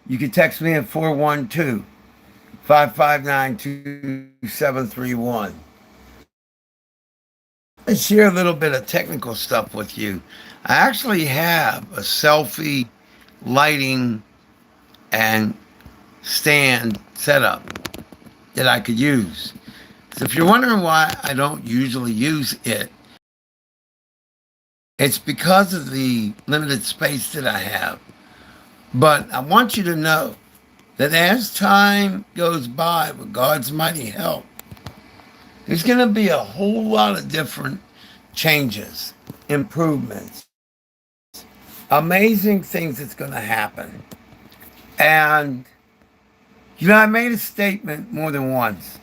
You can text me at 412-559-2731. Let's share a little bit of technical stuff with you. I actually have a selfie lighting and stand setup that I could use. So if you're wondering why I don't usually use it, it's because of the limited space that I have. But I want you to know that as time goes by with God's mighty help, there's going to be a whole lot of different changes, improvements, amazing things that's going to happen. And, I made a statement more than once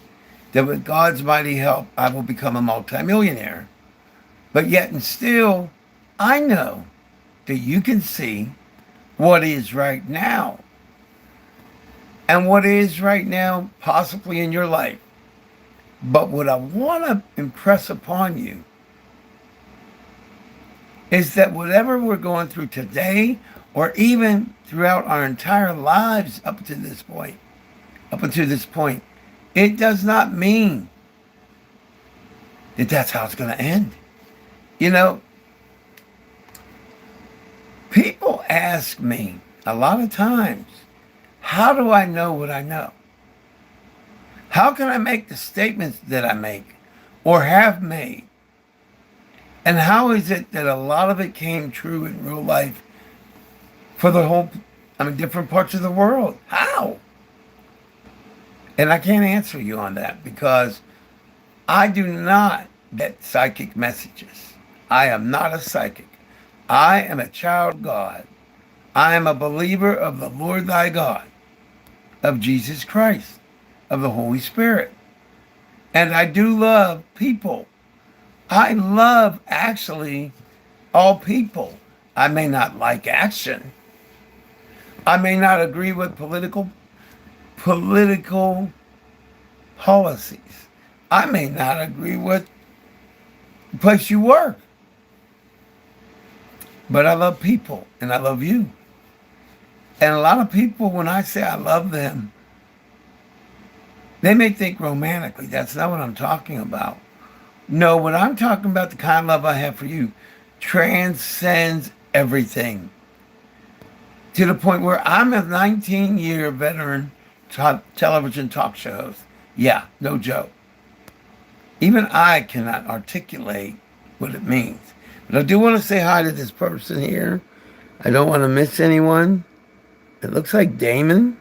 that with God's mighty help, I will become a multimillionaire. But yet and still, I know that you can see what is right now and what is right now possibly in your life. But what I want to impress upon you is that whatever we're going through today or even throughout our entire lives up until this point, it does not mean that that's how it's going to end. People ask me a lot of times, how do I know what I know? How can I make the statements that I make or have made? And how is it that a lot of it came true in real life for different parts of the world? How? And I can't answer you on that because I do not get psychic messages. I am not a psychic. I am a child of God. I am a believer of the Lord thy God, of Jesus Christ, of the Holy Spirit. And I do love people. I love actually all people. I may not like action. I may not agree with political policies. I may not agree with the place you work. But I love people and I love you. And a lot of people, when I say I love them, they may think romantically. That's not what I'm talking about. No, what I'm talking about, the kind of love I have for you, transcends everything. To the point where I'm a 19-year veteran television talk show host. Yeah, no joke. Even I cannot articulate what it means. But I do want to say hi to this person here. I don't want to miss anyone. It looks like Damon.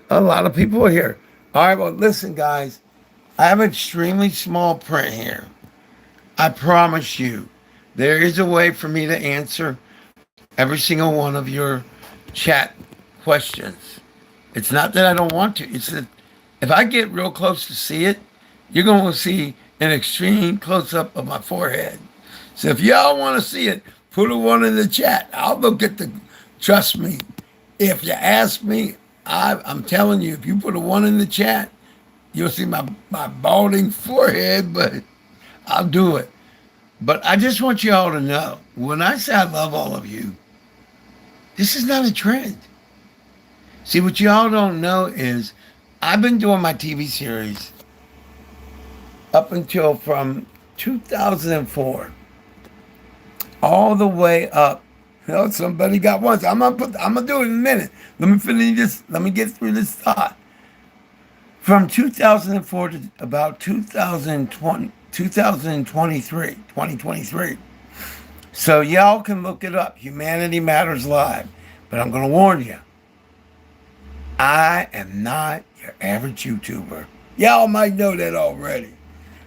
A lot of people are here. All right, well, listen, guys. I have extremely small print here. I promise you, there is a way for me to answer every single one of your chat questions. It's not that I don't want to. It's that if I get real close to see it, you're going to see an extreme close-up of my forehead. So if y'all want to see it, put a one in the chat. I'll look at trust me. If you ask me, I'm telling you, if you put a one in the chat, you'll see my balding forehead, but I'll do it. But I just want you all to know, when I say I love all of you, this is not a trend. See, what y'all don't know is I've been doing my TV series up until from 2004, all the way up. Somebody got one. So I'm gonna do it in a minute. Let me finish this. Let me get through this thought. From 2004 to about 2023. So y'all can look it up. Humanity Matters Live. But I'm going to warn you. I am not your average YouTuber. Y'all might know that already.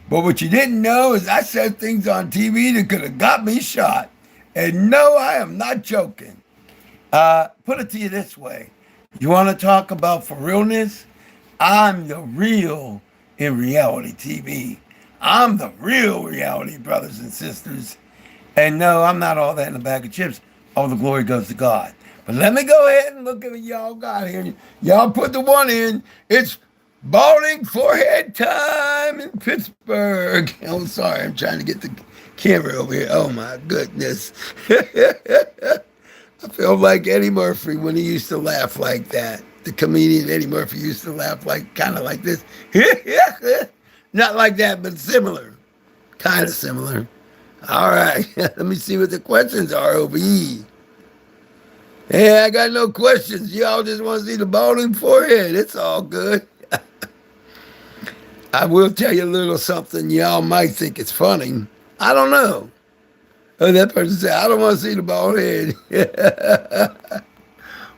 But what you didn't know is I said things on TV that could have got me shot. And no, I am not joking. Put it to you this way. You want to talk about for realness? I'm the real in reality TV. I'm the real reality, brothers and sisters. And no, I'm not all that in a bag of chips. All the glory goes to God. But let me go ahead and look at what y'all got here. Y'all put the one in. It's balding forehead time in Pittsburgh. Oh, sorry. I'm trying to get the camera over here. Oh, my goodness. I feel like Eddie Murphy when he used to laugh like that. The comedian Eddie Murphy used to laugh like kind of like this. Not like that, but similar. Kind of similar. All right. Let me see what the questions are over here. Hey, I got no questions. Y'all just want to see the balding forehead. It's all good. I will tell you a little something. Y'all might think it's funny. I don't know. Oh, that person said, I don't want to see the bald head.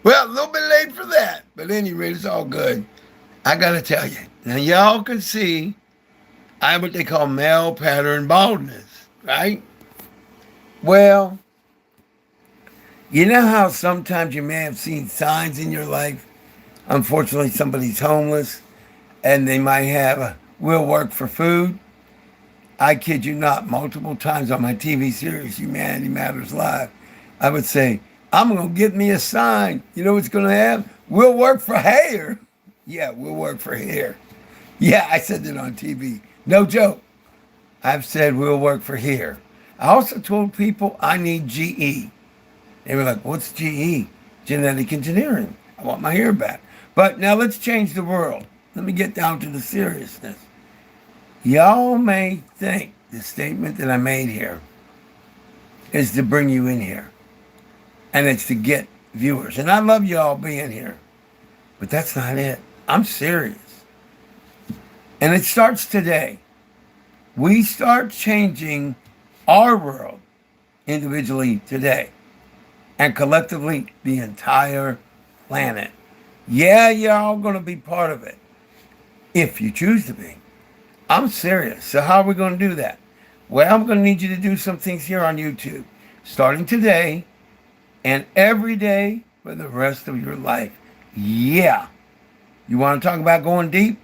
Well, a little bit late for that. But anyway, it's all good. I got to tell you. Now, y'all can see I have what they call male pattern baldness, right? Well, you know how sometimes you may have seen signs in your life? Unfortunately, somebody's homeless and they might have a will work for food. I kid you not, multiple times on my TV series, Humanity Matters Live, I would say, I'm going to get me a sign. You know what's going to have? Will work for hair. Yeah, will work for hair. Yeah, I said that on TV. No joke. I've said will work for hair. I also told people I need GE. They were like, what's GE? Genetic engineering. I want my hair back. But now let's change the world. Let me get down to the seriousness. Y'all may think the statement that I made here is to bring you in here. And it's to get viewers. And I love y'all being here. But that's not it. I'm serious. And it starts today. We start changing our world individually today. And collectively, the entire planet. Yeah, y'all going to be part of it. If you choose to be. I'm serious. So how are we going to do that? Well, I'm going to need you to do some things here on YouTube. Starting today and every day for the rest of your life. Yeah. You want to talk about going deep?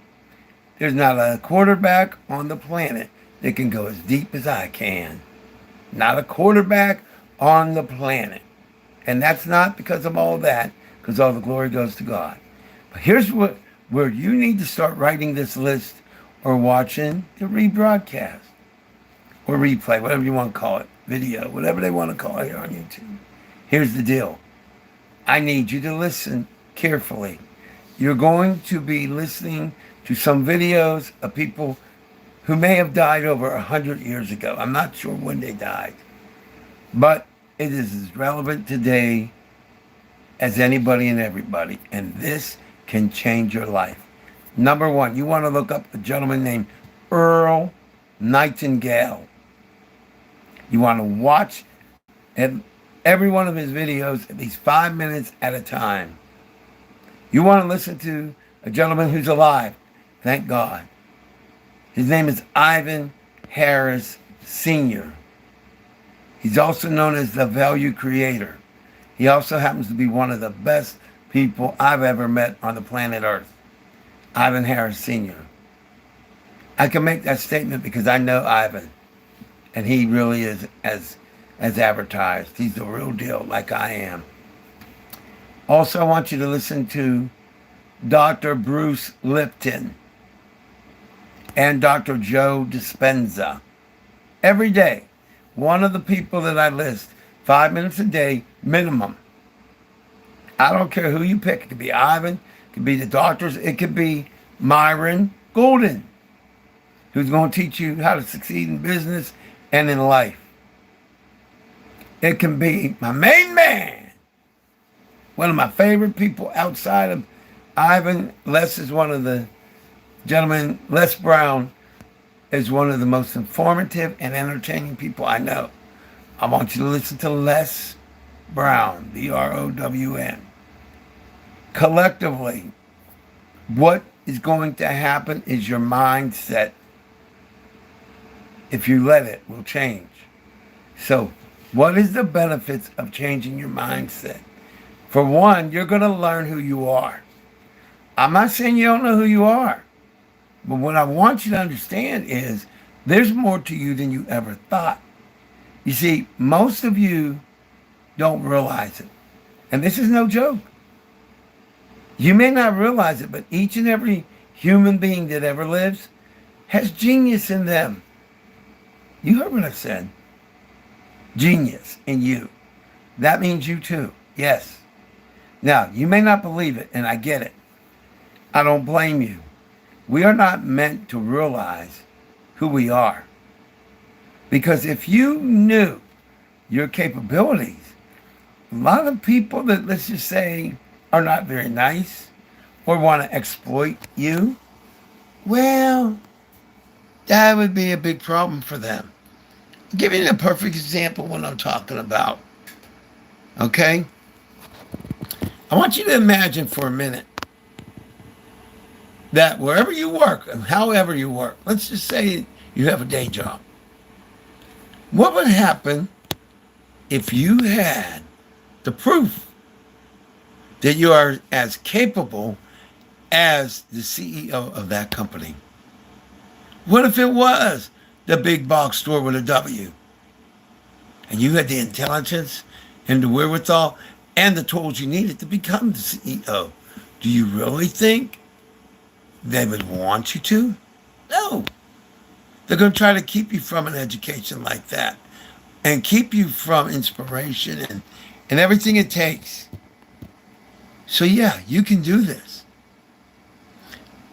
There's not a quarterback on the planet that can go as deep as I can. Not a quarterback on the planet. And that's not because of all that, because all the glory goes to God. But here's where you need to start writing this list or watching the rebroadcast or replay, whatever you want to call it, video, whatever they want to call it here on YouTube. Here's the deal. I need you to listen carefully. You're going to be listening to some videos of people who may have died over 100 years ago. I'm not sure when they died, but it is as relevant today as anybody and everybody, and this can change your life. Number one, you want to look up a gentleman named Earl Nightingale. You want to watch every one of his videos at least 5 minutes at a time. You want to listen to a gentleman who's alive. Thank God. His name is Ivan Harris Sr. He's also known as the Value Creator. He also happens to be one of the best people I've ever met on the planet Earth. Ivan Harris Sr. I can make that statement because I know Ivan. And he really is as advertised. He's the real deal, like I am. Also, I want you to listen to Dr. Bruce Lipton and Dr. Joe Dispenza. Every day, one of the people that I list, 5 minutes a day, minimum. I don't care who you pick. It could be Ivan, it could be the doctors, it could be Myron Golden, who's going to teach you how to succeed in business and in life. It can be my main man, one of my favorite people outside of Ivan. Les is one of the gentlemen. Les Brown is one of the most informative and entertaining people I know. I want you to listen to Les Brown, Brown. Collectively, what is going to happen is your mindset, if you let it, will change. So, what is the benefits of changing your mindset? For one, you're going to learn who you are. I'm not saying you don't know who you are. But what I want you to understand is there's more to you than you ever thought. You see, most of you don't realize it. And this is no joke. You may not realize it, but each and every human being that ever lives has genius in them. You heard what I said. Genius in you. That means you too. Yes. Now, you may not believe it, and I get it. I don't blame you. We are not meant to realize who we are. Because if you knew your capabilities, a lot of people that, let's just say, are not very nice or want to exploit you, well, that would be a big problem for them. I'll give you a perfect example of what I'm talking about. Okay? I want you to imagine for a minute that wherever you work, and however you work, let's just say you have a day job. What would happen if you had the proof that you are as capable as the CEO of that company? What if it was the big box store with a W? And you had the intelligence and the wherewithal and the tools you needed to become the CEO. Do you really think they would want you to? No. They're going to try to keep you from an education like that and keep you from inspiration and everything it takes. So yeah, you can do this.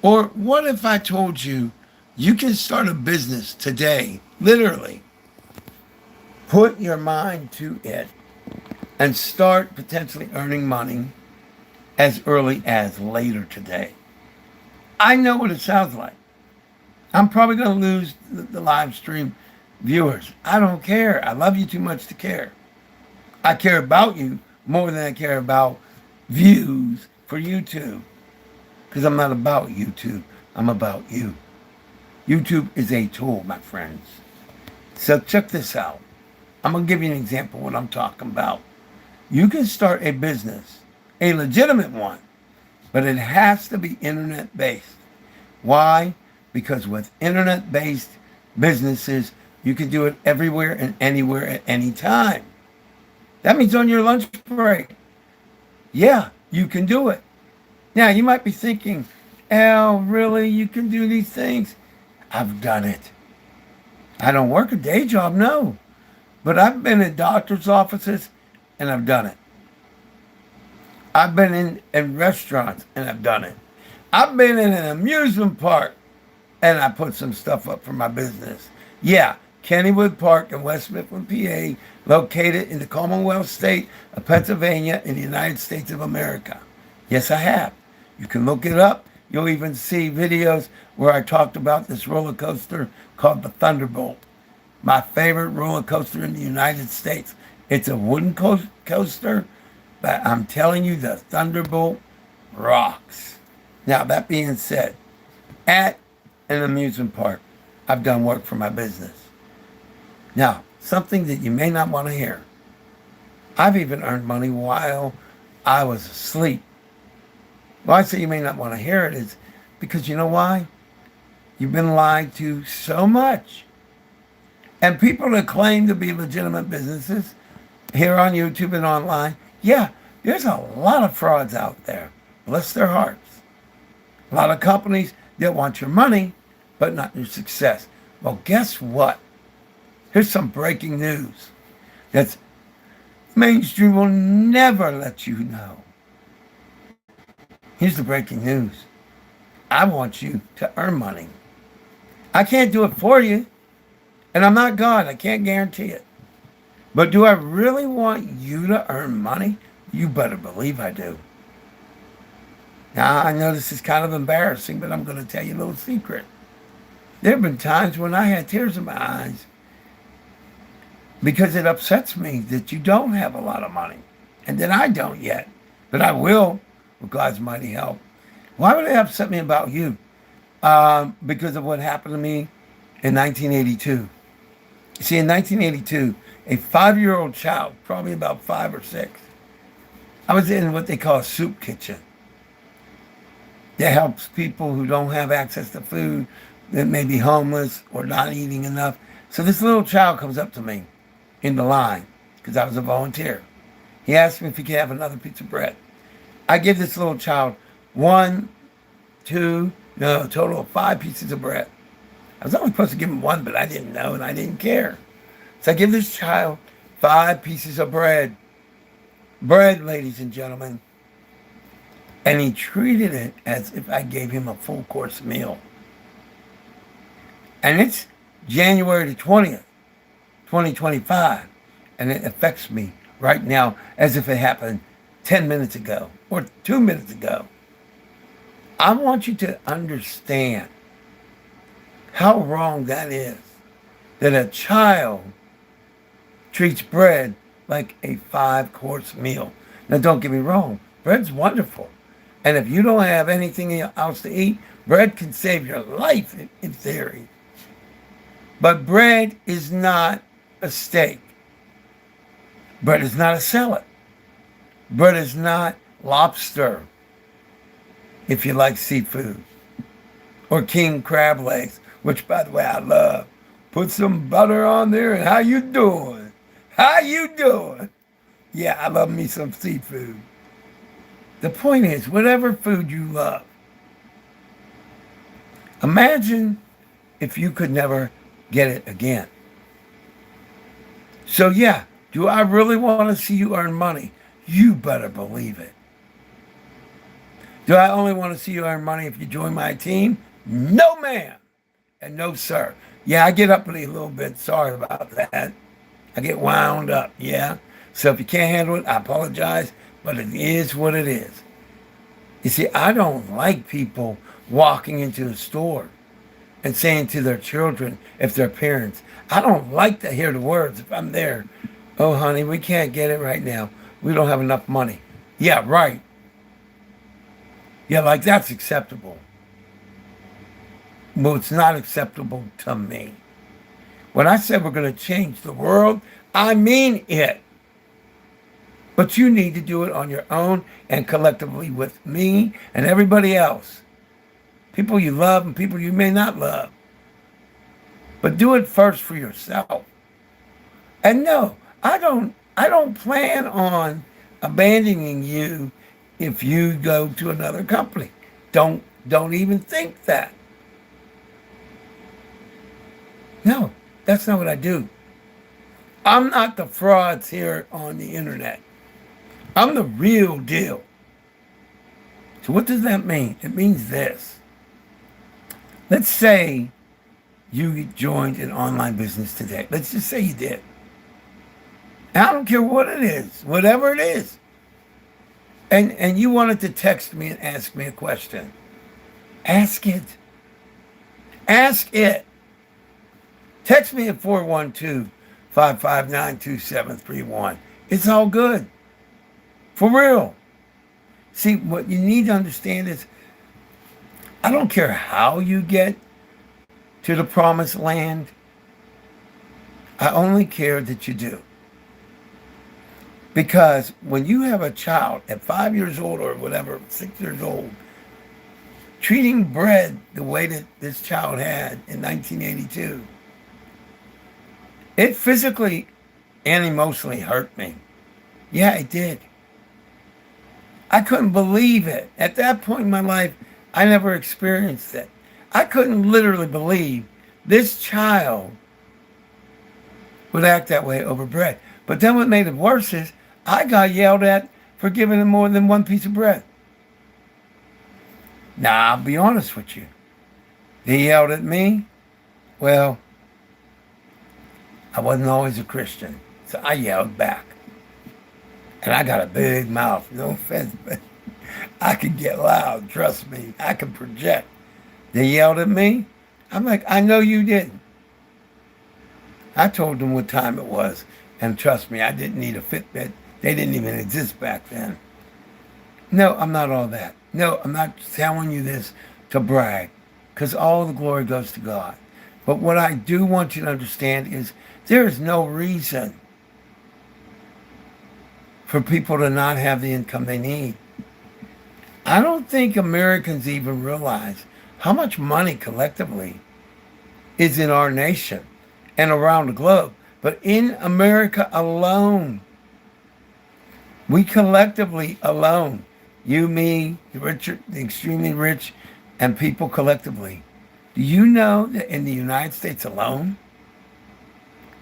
Or what if I told you you can start a business today, literally, put your mind to it, and start potentially earning money as early as later today? I know what it sounds like. I'm probably going to lose the live stream viewers. I don't care. I love you too much to care. I care about you more than I care about views for YouTube. Because I'm not about YouTube. I'm about you. YouTube is a tool, my friends. So check this out. I'm going to give you an example of what I'm talking about. You can start a business, a legitimate one, but it has to be internet-based. Why? Because with internet-based businesses, you can do it everywhere and anywhere at any time. That means on your lunch break. Yeah, you can do it. Now, you might be thinking, Al, really? You can do these things? I've done it. I don't work a day job, no. But I've been in doctor's offices, and I've done it. I've been in restaurants, and I've done it. I've been in an amusement park, and I put some stuff up for my business. Yeah, Kennywood Park in West Mifflin, PA, located in the Commonwealth state of Pennsylvania in the United States of America. Yes, I have. You can look it up. You'll even see videos where I talked about this roller coaster called the Thunderbolt. My favorite roller coaster in the United States. It's a wooden coaster, but I'm telling you, the Thunderbolt rocks. Now, that being said, at an amusement park, I've done work for my business. Now, something that you may not want to hear. I've even earned money while I was asleep. Why I say you may not want to hear it is because you know why? You've been lied to so much. And people that claim to be legitimate businesses here on YouTube and online, yeah, there's a lot of frauds out there. Bless their hearts. A lot of companies that want your money, but not your success. Well, guess what? Here's some breaking news that's mainstream will never let you know. Here's the breaking news. I want you to earn money. I can't do it for you. And I'm not God. I can't guarantee it. But do I really want you to earn money? You better believe I do. Now, I know this is kind of embarrassing, but I'm going to tell you a little secret. There have been times when I had tears in my eyes because it upsets me that you don't have a lot of money and that I don't yet. But I will with God's mighty help. Why would it upset me about you? Because of what happened to me in 1982. See, in 1982, a 5-year-old child, probably about 5 or 6, I was in what they call a soup kitchen. That helps people who don't have access to food, that may be homeless or not eating enough. So this little child comes up to me in the line, because I was a volunteer. He asked me if he could have another piece of bread. I give this little child a total of 5 pieces of bread. I was only supposed to give him 1, but I didn't know and I didn't care. So I give this child 5 pieces of bread. bread, ladies and gentlemen, and he treated it as if I gave him a full course meal. And it's January the 20th, 2025, and it affects me right now as if it happened 10 minutes ago or 2 minutes ago. I want you to understand how wrong that is, that a child treats bread like a 5-course meal. Now, don't get me wrong, bread's wonderful. And if you don't have anything else to eat, bread can save your life in theory. But bread is not a steak. Bread is not a salad. Bread is not lobster, if you like seafood. Or king crab legs, which, by the way, I love. Put some butter on there, and how you doing? How you doing? Yeah, I love me some seafood. The point is, whatever food you love, imagine if you could never get it again. So yeah, do I really want to see you earn money? You better believe it. Do I only want to see you earn money if you join my team? No, ma'am. And no, sir. Yeah, I get uppity a little bit. Sorry about that. I get wound up, yeah. So if you can't handle it, I apologize, but it is what it is. You see, I don't like people walking into the store and saying to their children, if they're parents, I don't like to hear the words if I'm there. Oh, honey, we can't get it right now. We don't have enough money. Yeah, right. Yeah, like that's acceptable. Well, it's not acceptable to me. When I said we're going to change the world, I mean it. But you need to do it on your own and collectively with me and everybody else. People you love and people you may not love. But do it first for yourself. And no, I don't plan on abandoning you if you go to another company. Don't even think that. No, that's not what I do. I'm not the frauds here on the internet. I'm the real deal. So what does that mean? It means this. Let's say you joined an online business today. Let's just say you did. And I don't care what it is, whatever it is. And you wanted to text me and ask me a question. Ask it. Ask it. Text me at 412-559-2731. It's all good. For real. See, what you need to understand is, I don't care how you get to the promised land. I only care that you do. Because when you have a child at 5 years old or whatever, 6 years old, treating bread the way that this child had in 1982, it physically and emotionally hurt me. Yeah, it did. I couldn't believe it. At that point in my life, I never experienced it. I couldn't literally believe this child would act that way over bread. But then what made it worse is I got yelled at for giving him more than one piece of bread. Now, I'll be honest with you. They yelled at me. Well, I wasn't always a Christian, so I yelled back. And I got a big mouth, no offense, but I could get loud, trust me. I could project. They yelled at me. I'm like, I know you didn't. I told them what time it was. And trust me, I didn't need a Fitbit. They didn't even exist back then. No, I'm not all that. No, I'm not telling you this to brag, because all the glory goes to God. But what I do want you to understand is there is no reason for people to not have the income they need. I don't think Americans even realize how much money collectively is in our nation and around the globe. But in America alone, we collectively alone, you, me, the rich, the extremely rich, and people collectively, do you know that in the United States alone,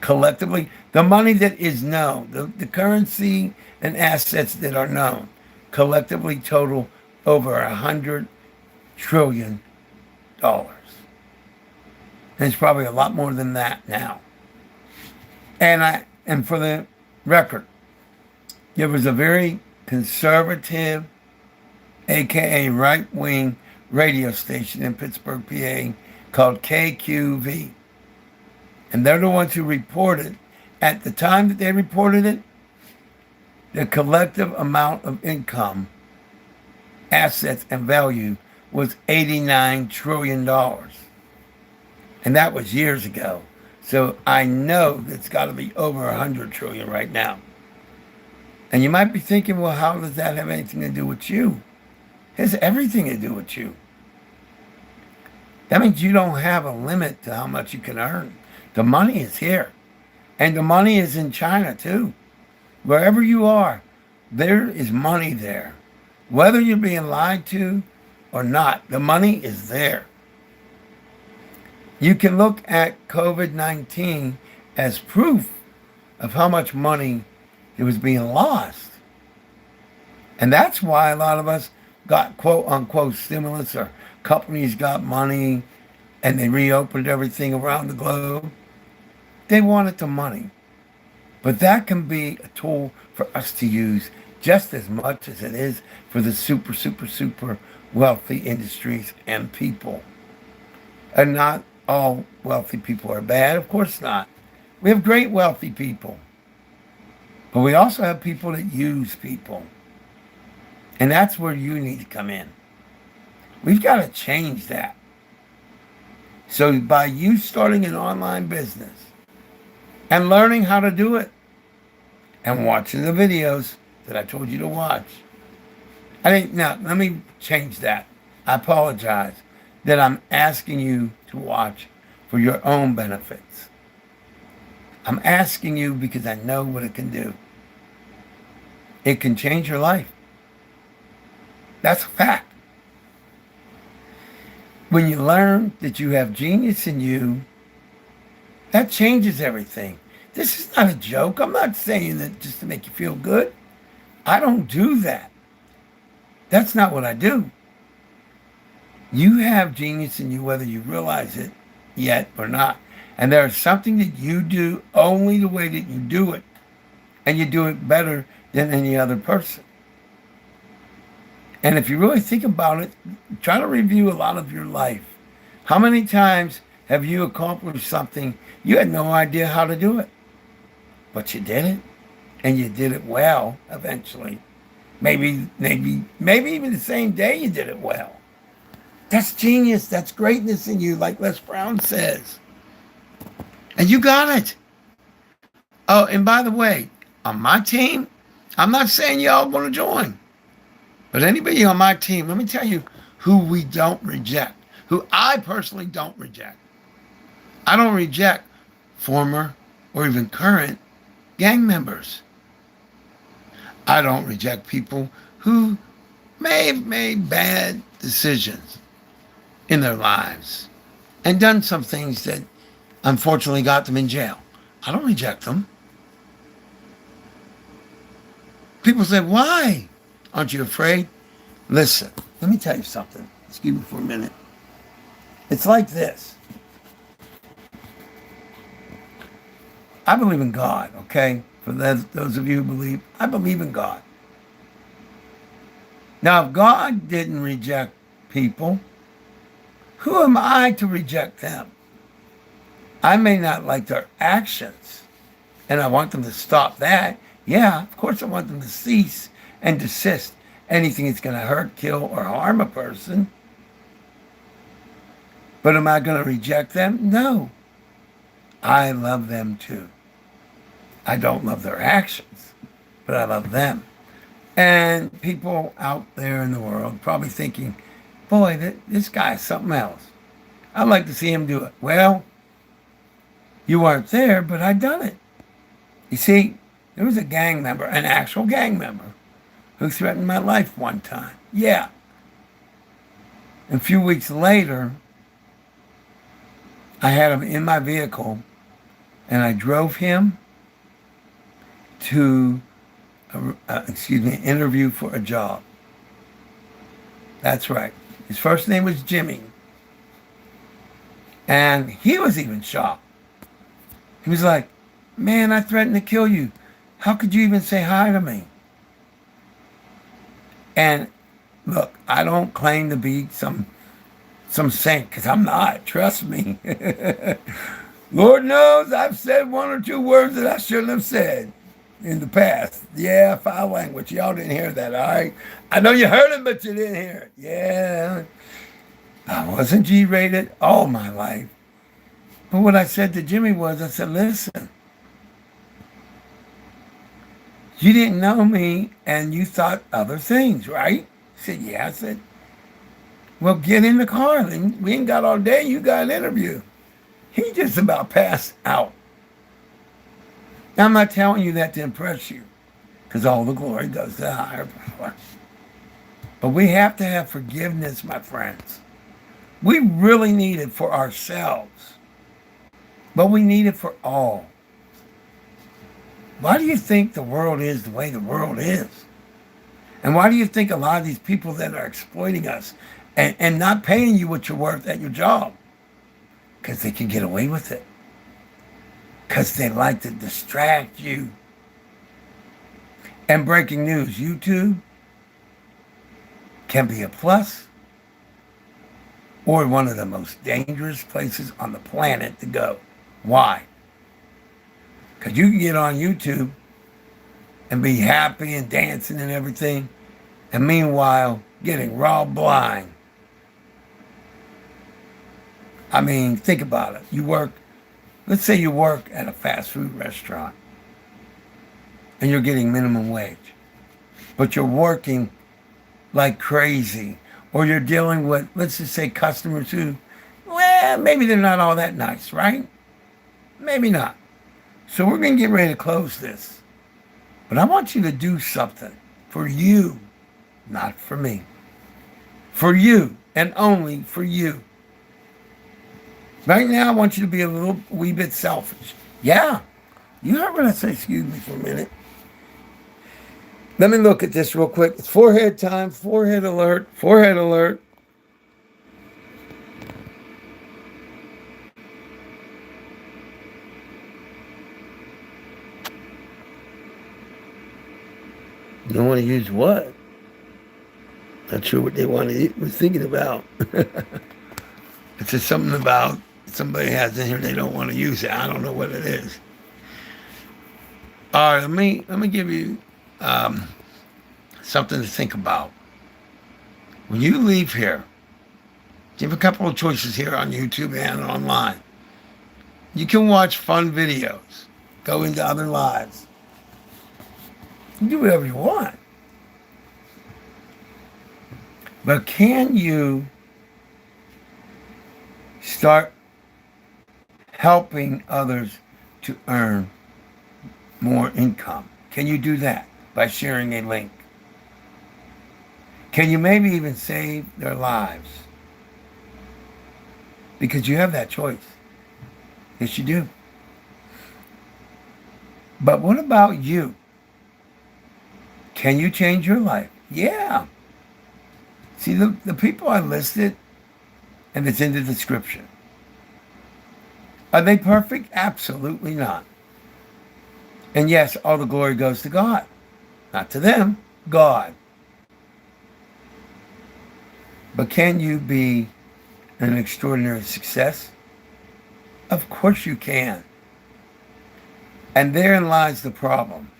collectively, the money that is known, the currency and assets that are known, collectively total over $100 trillion. And it's probably a lot more than that now. And for the record, there was a very conservative, aka right wing radio station in Pittsburgh, PA called KQV. And they're the ones who reported, at the time that they reported it, the collective amount of income, assets, and value was $89 trillion. And that was years ago. So I know it's got to be over 100 trillion right now. And you might be thinking, well, how does that have anything to do with you? It has everything to do with you. That means you don't have a limit to how much you can earn. The money is here. And the money is in China too. Wherever you are, there is money there. Whether you're being lied to or not, the money is there. You can look at COVID-19 as proof of how much money it was being lost. And that's why a lot of us got quote unquote stimulus, or companies got money and they reopened everything around the globe. They wanted the money. But that can be a tool for us to use just as much as it is for the super, super, super wealthy industries and people. And not all wealthy people are bad. Of course not. We have great wealthy people. But we also have people that use people. And that's where you need to come in. We've got to change that. So by you starting an online business and learning how to do it and watching the videos that I told you to watch. Now, let me change that. I apologize that I'm asking you to watch for your own benefits. I'm asking you because I know what it can do. It can change your life. That's a fact. When you learn that you have genius in you, that changes everything. This is not a joke. I'm not saying that just to make you feel good. I don't do that. That's not what I do. You have genius in you whether you realize it yet or not. And there is something that you do only the way that you do it. And you do it better than any other person. And if you really think about it, try to review a lot of your life. How many times have you accomplished something you had no idea how to do it? But you did it. And you did it well eventually. Maybe even the same day you did it well. That's genius. That's greatness in you, like Les Brown says. And you got it. Oh, and by the way, on my team, I'm not saying y'all want to join. But anybody on my team, let me tell you who we don't reject. Who I personally don't reject. I don't reject former or even current gang members. I don't reject people who may have made bad decisions in their lives and done some things that unfortunately got them in jail. I don't reject them. People say, why? Aren't you afraid? Listen, let me tell you something. Excuse me for a minute. It's like this. I believe in God, okay? For those of you who believe, I believe in God. Now, if God didn't reject people, who am I to reject them? I may not like their actions, and I want them to stop that. Yeah, of course I want them to cease and desist anything that's going to hurt, kill, or harm a person. But am I going to reject them? No. I love them too. I don't love their actions, but I love them. And people out there in the world probably thinking, boy, this guy's something else. I'd like to see him do it. Well, you weren't there, but I done it. You see, there was a gang member, an actual gang member, who threatened my life one time. Yeah. And a few weeks later, I had him in my vehicle, and I drove him to, an interview for a job. That's right. His first name was Jimmy. And he was even shocked. He was like, man, I threatened to kill you. How could you even say hi to me? And look, I don't claim to be some saint, because I'm not. Trust me. Lord knows I've said one or two words that I shouldn't have said in the past. Yeah, foul language. Y'all didn't hear that, all right? I know you heard it, but you didn't hear it. Yeah. I wasn't G-rated all my life. But what I said to Jimmy was, I said, listen, you didn't know me and you thought other things, right? He said, yeah. I said, well, get in the car. And we ain't got all day. You got an interview. He just about passed out. Now, I'm not telling you that to impress you, because all the glory goes to the higher power. But we have to have forgiveness, my friends. We really need it for ourselves, but we need it for all. Why do you think the world is the way the world is? And why do you think a lot of these people that are exploiting us and not paying you what you're worth at your job? Because they can get away with it. Because they like to distract you. And breaking news, YouTube can be a plus or one of the most dangerous places on the planet to go. Why? Because you can get on YouTube and be happy and dancing and everything, and meanwhile getting robbed blind. I mean, think about it. Let's say you work at a fast food restaurant and you're getting minimum wage, but you're working like crazy, or you're dealing with, let's just say, customers who, well, maybe they're not all that nice, right? Maybe not. So we're going to get ready to close this. But I want you to do something for you, not for me. For you, and only for you. Right now, I want you to be a wee bit selfish. Yeah. You heard what I say? Excuse me for a minute. Let me look at this real quick. It's forehead time. Forehead alert. Forehead alert. You don't want to use what? Not sure what they were thinking about. It's just something about somebody has in here they don't want to use it. I don't know what it is. All right, let me give you something to think about. When you leave here, you have a couple of choices here on YouTube and online. You can watch fun videos, go into other lives. You do whatever you want. But can you start helping others to earn more income? Can you do that by sharing a link? Can you maybe even save their lives? Because you have that choice. Yes, you do. But what about you? Can you change your life? Yeah. See, the people I listed, and it's in the description. Are they perfect? Absolutely not. And yes, all the glory goes to God. Not to them, God. But can you be an extraordinary success? Of course you can. And therein lies the problem.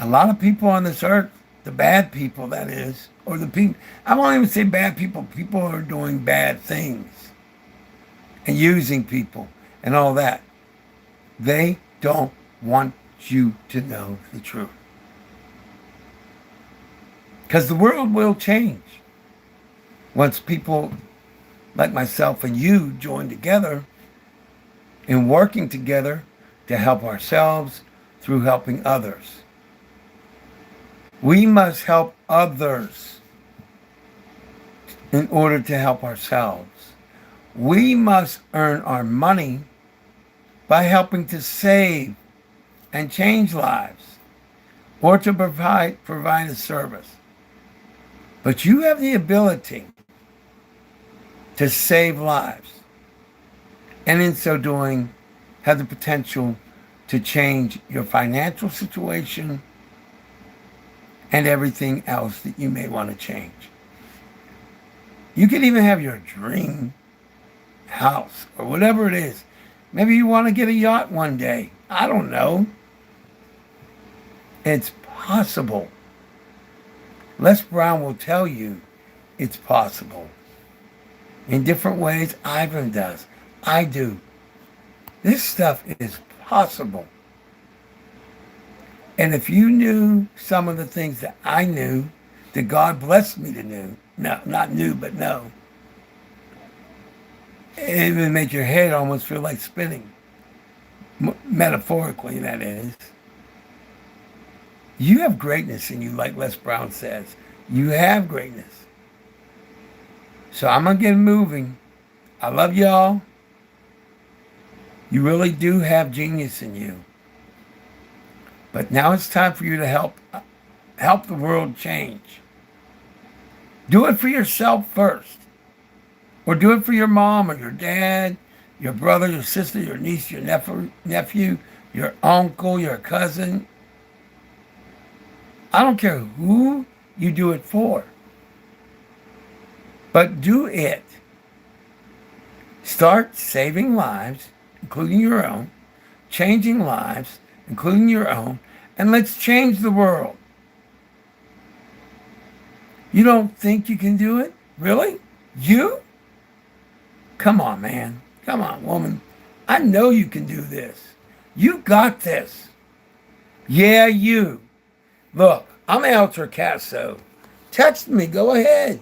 A lot of people on this earth, the bad people that is, or the people, I won't even say bad people, people are doing bad things and using people and all that. They don't want you to know the truth. Because the world will change once people like myself and you join together in working together to help ourselves through helping others. We must help others in order to help ourselves. We must earn our money by helping to save and change lives or to provide a service. But you have the ability to save lives, and in so doing, have the potential to change your financial situation and everything else that you may want to change. You could even have your dream house or whatever it is. Maybe you want to get a yacht one day. I don't know. It's possible. Les Brown will tell you it's possible. In different ways, Ivan does. I do. This stuff is possible. And if you knew some of the things that I knew, that God blessed me to know, no, not knew, but know, it would make your head almost feel like spinning. Metaphorically, that is. You have greatness in you, like Les Brown says. You have greatness. So I'm going to get moving. I love y'all. You really do have genius in you. But now it's time for you to help the world change. Do it for yourself first. Or do it for your mom or your dad, your brother, your sister, your niece, your nephew, your uncle, your cousin. I don't care who you do it for. But do it. Start saving lives, including your own, changing lives, including your own, and let's change the world. You don't think you can do it? Really? You? Come on, man. Come on, woman. I know you can do this. You got this. Yeah, you. Look, I'm El Torcaso. Text me. Go ahead.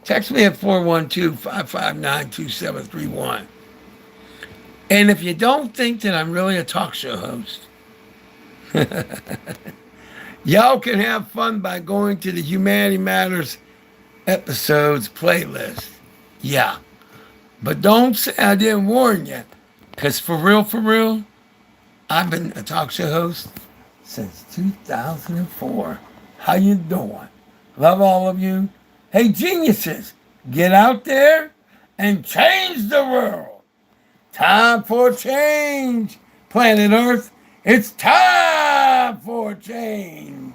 Text me at 412-559-2731. And if you don't think that I'm really a talk show host, y'all can have fun by going to the Humanity Matters episodes playlist. Yeah. But don't say I didn't warn you. Because for real, I've been a talk show host since 2004. How you doing? Love all of you. Hey, geniuses, get out there and change the world. Time for change. Planet Earth, it's time for change.